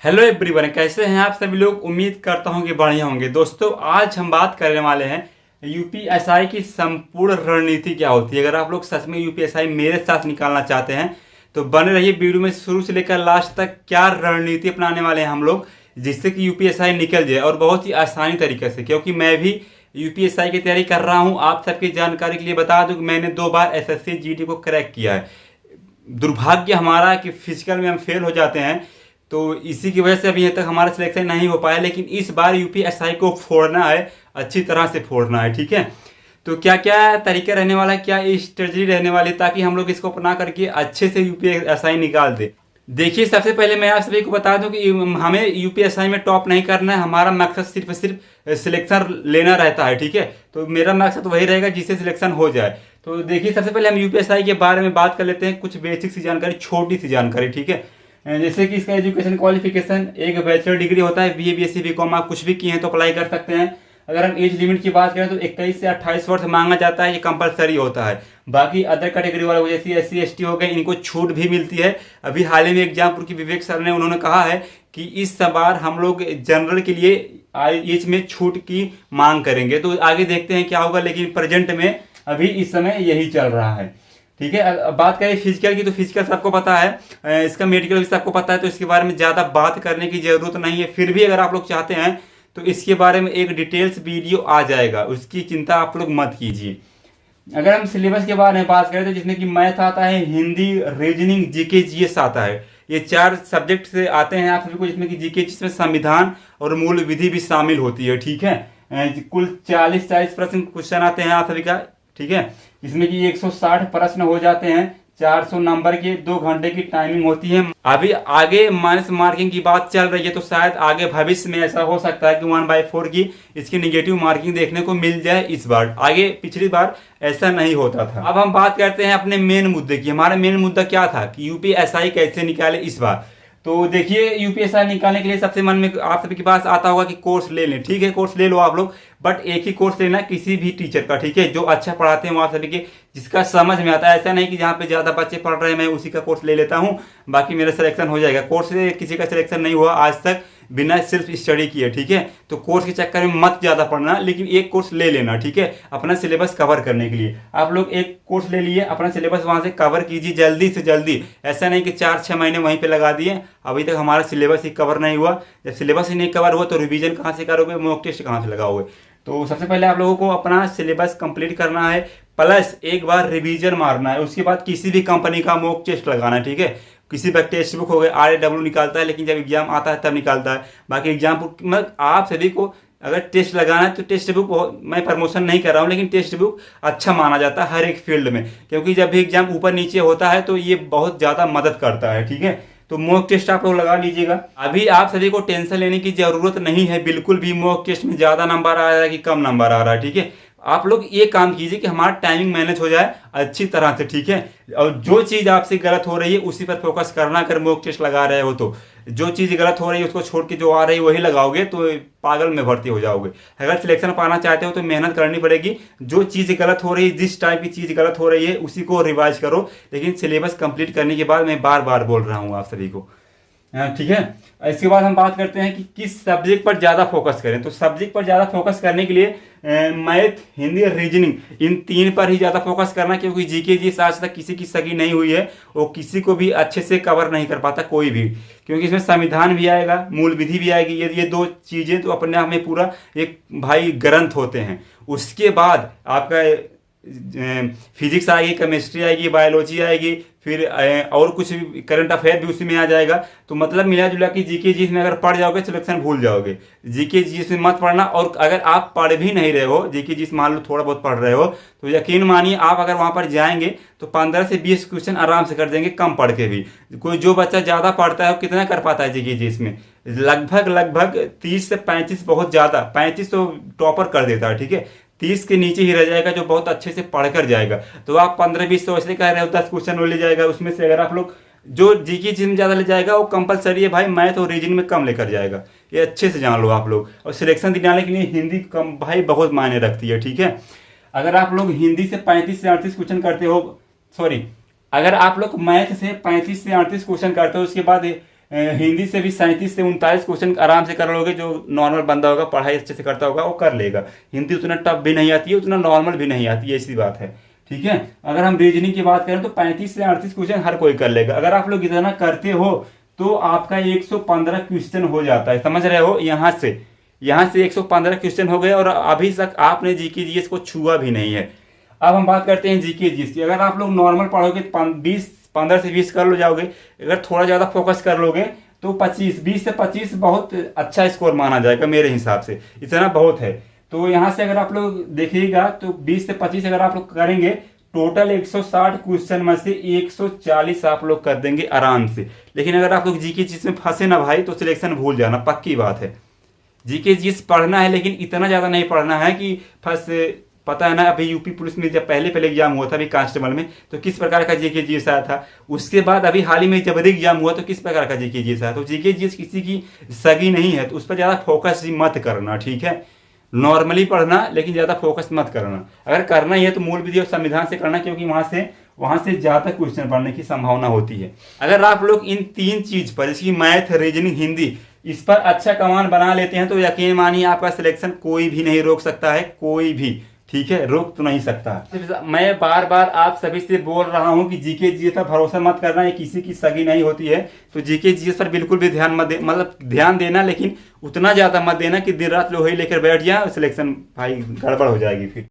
Hello everyone, कैसे हैं आप सभी लोग। उम्मीद करता हूं कि बढ़िया होंगे। दोस्तों, आज हम बात करने वाले हैं यूपीएसआई की संपूर्ण रणनीति क्या होती है। अगर आप लोग सच में यूपीएसआई मेरे साथ निकालना चाहते हैं तो बने रहिए वीडियो में शुरू से लेकर लास्ट तक। क्या रणनीति अपनाने वाले हैं हम लोग जिससे कि यूपीएसआई निकल जाए, और बहुत ही आसानी तरीके से, क्योंकि मैं भी यूपीएसआई की तैयारी कर रहा हूं। आप सबकी जानकारी के लिए बता दूं कि मैंने 2 बार एसएससी जीडी को क्रैक किया है। दुर्भाग्य हमारा कि फिजिकल में हम फेल हो जाते हैं, तो इसी की वजह से अभी तक हमारा सिलेक्शन नहीं हो पाया। लेकिन इस बार यूपीएसआई को फोड़ना है, अच्छी तरह से फोड़ना है। ठीक है, तो क्या क्या तरीके रहने वाला है, क्या स्ट्रेटजी रहने वाली है, ताकि हम लोग इसको अपना करके अच्छे से यूपीएसआई निकाल दे। देखिए, सबसे पहले मैं आप सभी को बता दूं कि हमें यूपीएसआई में टॉप नहीं करना है। हमारा मकसद सिर्फ सिलेक्शन लेना रहता है। ठीक है, तो मेरा मकसद वही रहेगा जिससे सिलेक्शन हो जाए। तो देखिए, सबसे पहले हम यूपीएसआई के बारे में बात कर लेते हैं, कुछ बेसिक सी जानकारी, छोटी सी जानकारी। ठीक है, जैसे कि इसका एजुकेशन क्वालिफिकेशन एक बैचलर डिग्री होता है। बीए, बीएससी, बीकॉम आप कुछ भी किए हैं तो अप्लाई कर सकते हैं। अगर हम एज लिमिट की बात करें तो 21 से 28 वर्ष मांगा जाता है, ये कंपलसरी होता है। बाकी अदर कैटेगरी वाले जैसे एससी एसटी हो गए, इनको छूट भी मिलती है। अभी हाल ही में एग्जामपुर की विवेक सर ने उन्होंने कहा है कि इस बार हम लोग जनरल के लिए एज में छूट की मांग करेंगे, तो आगे देखते हैं क्या होगा। लेकिन प्रेजेंट में अभी इस समय यही चल रहा है। ठीक है, अब बात करें फिजिकल की, तो फिजिकल सबको पता है, इसका मेडिकल भी सबको पता है, तो इसके बारे में ज़्यादा बात करने की जरूरत नहीं है। फिर भी अगर आप लोग चाहते हैं तो इसके बारे में एक डिटेल्स वीडियो आ जाएगा, उसकी चिंता आप लोग मत कीजिए। अगर हम सिलेबस के बारे में बात करें तो जिसमें कि मैथ आता है, हिंदी, रीजनिंग, जीके, जीएस आता है। ये 4 सब्जेक्ट से आते हैं आप सभी को, जिसमें कि जीके, जिसमें संविधान और मूल विधि भी शामिल होती है। ठीक है, कुल 40% क्वेश्चन आते हैं आप सभी का। ठीक है, इसमें कि 160 प्रश्न हो जाते हैं, 400 नंबर के, 2 घंटे की टाइमिंग होती है। अभी आगे माइनस मार्किंग की बात चल रही है, तो शायद आगे भविष्य में ऐसा हो सकता है कि 1/4 की इसकी निगेटिव मार्किंग देखने को मिल जाए इस बार। आगे पिछली बार ऐसा नहीं होता था। अब हम बात करते हैं अपने मेन मुद्दे की। हमारा मेन मुद्दा क्या था कि यूपीएसआई कैसे निकाले इस बार। तो देखिए, यूपीएसआई निकालने के लिए सबसे मन में आप सभी के पास आता होगा कि कोर्स ले लें। ठीक है, कोर्स ले लो आप लोग, बट एक ही कोर्स लेना किसी भी टीचर का। ठीक है, जो अच्छा पढ़ाते हैं वो आप सभी के, जिसका समझ में आता है। ऐसा नहीं कि जहाँ पे ज्यादा बच्चे पढ़ रहे हैं मैं उसी का कोर्स ले लेता हूँ, बाकी मेरा सिलेक्शन हो जाएगा। कोर्स से किसी का सिलेक्शन नहीं हुआ आज तक बिना सिर्फ स्टडी किए। ठीक है, तो कोर्स के चक्कर में मत ज्यादा पढ़ना, लेकिन एक कोर्स ले लेना। ठीक है, अपना सिलेबस कवर करने के लिए आप लोग एक कोर्स ले लिए, अपना सिलेबस वहां से कवर कीजिए जल्दी से जल्दी। ऐसा नहीं कि 4-6 महीने वहीं पे लगा दिए, अभी तक हमारा सिलेबस ही कवर नहीं हुआ। जब सिलेबस ही नहीं कवर हुआ तो रिवीजन कहाँ से करोगे, मॉक टेस्ट कहाँ से लगाओगे। तो सबसे पहले आप लोगों को अपना सिलेबस कंप्लीट करना है, प्लस एक बार रिवीजन मारना है। उसके बाद किसी भी कंपनी का मॉक टेस्ट लगाना है। ठीक है, किसी पर टेक्स्ट बुक हो गया, RAW निकालता है, लेकिन जब एग्जाम आता है तब निकालता है। बाकी एग्जाम मतलब आप सभी को अगर टेस्ट लगाना है तो टेक्स्ट बुक, मैं प्रमोशन नहीं कर रहा हूँ, लेकिन टेक्स्ट बुक अच्छा माना जाता है हर एक फील्ड में, क्योंकि जब भी एग्जाम ऊपर नीचे होता है तो ये बहुत ज़्यादा मदद करता है। ठीक है, तो मॉक टेस्ट आप लोग लगा लीजिएगा। अभी आप सभी को टेंशन लेने की जरूरत नहीं है बिल्कुल भी, मॉक टेस्ट में ज़्यादा नंबर आ रहा है कि कम नंबर आ रहा है। ठीक है, आप लोग ये काम कीजिए कि हमारा टाइमिंग मैनेज हो जाए अच्छी तरह से। ठीक है, और जो चीज़ आपसे गलत हो रही है उसी पर फोकस करना। अगर मॉक टेस्ट लगा रहे हो तो जो चीज़ गलत हो रही है उसको छोड़ के जो आ रही है वही लगाओगे तो पागल में भर्ती हो जाओगे। अगर सिलेक्शन पाना चाहते हो तो मेहनत करनी पड़ेगी। जो चीज़ गलत हो रही है, जिस टाइप की चीज़ गलत हो रही है उसी को रिवाइज करो, लेकिन सिलेबस कंप्लीट करने के बाद मैं बार बार बोल रहा हूँ आप सभी को। ठीक है, इसके बाद हम बात करते हैं कि किस सब्जेक्ट पर ज़्यादा फोकस करें। तो सब्जेक्ट पर ज़्यादा फोकस करने के लिए मैथ, हिंदी, रीजनिंग, इन 3 पर ही ज़्यादा फोकस करना, क्योंकि जीके जीएस आज तक किसी की सगी नहीं हुई है, वो किसी को भी अच्छे से कवर नहीं कर पाता कोई भी, क्योंकि इसमें संविधान भी आएगा, मूल विधि भी आएगी। ये 2 चीज़ें तो अपने आप में पूरा एक भाई ग्रंथ होते हैं। उसके बाद आपका फिजिक्स आएगी, केमिस्ट्री आएगी, बायोलॉजी आएगी, फिर और कुछ भी करंट अफेयर भी उसी में आ जाएगा। तो मतलब मिला जुला कि जीके जीएस में अगर पढ़ जाओगे सिलेक्शन भूल जाओगे। जीके जीएस में मत पढ़ना, और अगर आप पढ़ भी नहीं रहे हो, जीके जीएस मान लो थोड़ा बहुत पढ़ रहे हो, तो यकीन मानिए आप अगर वहां पर जाएंगे तो 15 से 20 क्वेश्चन आराम से कर देंगे, कम पढ़ के भी। कोई जो बच्चा ज़्यादा पढ़ता है वो कितना कर पाता है जीके जीएस में, लगभग 30 से 35, बहुत ज़्यादा 35 तो टॉपर कर देता है। ठीक है, 30 के नीचे ही रह जाएगा जो बहुत अच्छे से पढ़कर जाएगा। तो आप 15-20 तो ऐसे कह रहे हो, 10 क्वेश्चन वो ले जाएगा। उसमें से अगर आप लोग जो जीके जिसमें ज़्यादा ले जाएगा वो कंपलसरी है भाई, मैथ और रीजनिंग में कम लेकर जाएगा। ये अच्छे से जान लो आप लोग। और सिलेक्शन दिलाने के लिए हिंदी कम भाई बहुत मायने रखती है। ठीक है, अगर आप लोग हिंदी से 35 से 38 क्वेश्चन करते हो, सॉरी, अगर आप लोग मैथ से 35 से 38 क्वेश्चन करते हो, उसके बाद हिंदी से भी 37 से 39 क्वेश्चन आराम से कर लोगे। जो नॉर्मल बंदा होगा, पढ़ाई अच्छे से करता होगा, वो कर लेगा। हिंदी उतना टफ भी नहीं आती है, उतना नॉर्मल भी नहीं आती है, ऐसी बात है। ठीक है, अगर हम रीजनिंग की बात करें तो 35 से 38 क्वेश्चन हर कोई कर लेगा। अगर आप लोग इतना करते हो तो आपका 115 क्वेश्चन हो जाता है, समझ रहे हो। यहाँ से 115 क्वेश्चन हो गए और अभी तक आपने जीके जीएस को छुआ भी नहीं है। अब हम बात करते हैं जीके जीएस की। अगर आप लोग नॉर्मल पढ़ोगे 15 से 20 कर लो जाओगे। अगर थोड़ा ज़्यादा फोकस कर लोगे तो 20 से 25 बहुत अच्छा स्कोर माना जाएगा मेरे हिसाब से, इतना बहुत है। तो यहाँ से अगर आप लोग देखिएगा तो 20 से 25 अगर आप लोग करेंगे, टोटल 160 क्वेश्चन में से 140 आप लोग कर देंगे आराम से। लेकिन अगर आप लोग जीके जीएस में फंसे ना भाई, तो सिलेक्शन भूल जाना, पक्की बात है। जीके जीएस पढ़ना है, लेकिन इतना ज़्यादा नहीं पढ़ना है कि फंस। पता है ना, अभी यूपी पुलिस में जब पहले एग्जाम हुआ था अभी कांस्टेबल में, तो किस प्रकार का जीके जीएस आया था। उसके बाद अभी हाल ही में जब एग्जाम हुआ तो किस प्रकार का जीके जीएस आया। तो जीके जीएस किसी की सगी नहीं है, तो उस पर ज़्यादा फोकस मत करना, ठीक है। नॉर्मली पढ़ना, लेकिन ज़्यादा फोकस मत करना। अगर करना ही है तो मूल विधि और संविधान से करना, क्योंकि वहाँ से ज़्यादा क्वेश्चन पढ़ने की संभावना होती है। अगर आप लोग इन 3 चीज़ पर, जैसे मैथ, रीजनिंग, हिंदी, इस पर अच्छा कमान बना लेते हैं तो यकीन मानिए आपका सिलेक्शन कोई भी नहीं रोक सकता है, कोई भी, ठीक है, रोक तो नहीं सकता। मैं बार बार आप सभी से बोल रहा हूं कि जीके जीएस पर भरोसा मत करना, ये किसी की सगी नहीं होती है। तो जीके जीएस पर बिल्कुल भी ध्यान मत दे, मतलब ध्यान देना, लेकिन उतना ज्यादा मत देना कि दिन रात लोग ही लेकर बैठ जाए और सिलेक्शन भाई गड़बड़ हो जाएगी फिर।